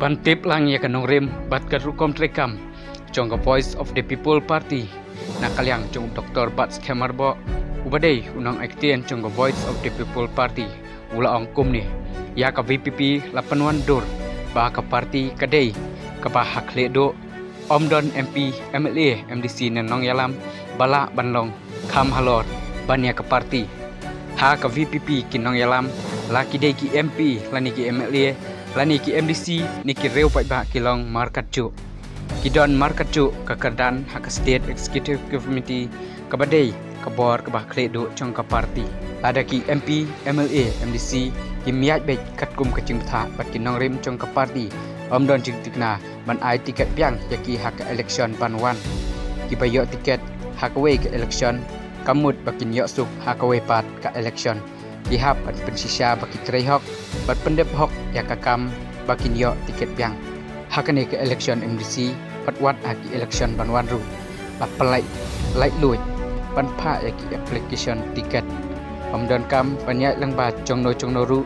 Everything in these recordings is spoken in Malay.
Bantip lang ya kanong rim bat karukom trekam jong Voice of the People Party nakalyang jong Dr. Bats Kemarbo ubadai unang aktien jong Voice of the People Party ula angkum ni ya ka VPP lapanwan dur ba ka parti kadai ka ba hakle do Omdon MP MLA MDC nenong yalam bala banlong kham halor banya ka parti ha ka VPP kinong yalam laki dei ki MP lani ki MLA lani ki MDC niki reu pai ba kilong market cu kidon market cu kakardan hak state executive committee kabadai kabor kabah kledo chong ka parti ada ki MP MLA MDC ki miat be katkum kacing tha pat kinong rim chong ka parti omdon jing tikna man ai tiket piang yaki hak election panwan ki bayo tiket hak we ke election kamut bakin yo suk hak we pat ka election dihap at pensisya baki krei hok bat pendep hok ya kakam bakin yo tiket piang hakane ke election MDC pat wat aki election banwan ru bat pelai light lui pan pha ya ki application tiket omdon kam banyak lang bat jongno ru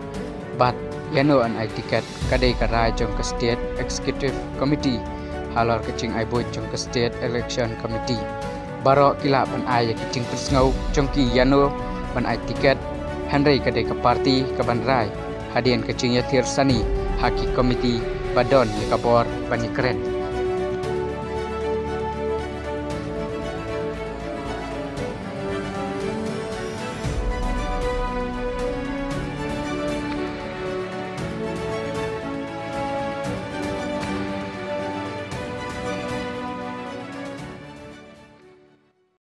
bat yano an ai tiket kadai karai jong ke state executive committee halor kecing ai boy jong ke state election committee baro kila pan ai ya kecing persngau jong ki yano ban ai tiket Henry kadai ke parti ke bandrai hadian kecing ya tir sani haki komiti badon ya kabor bani keren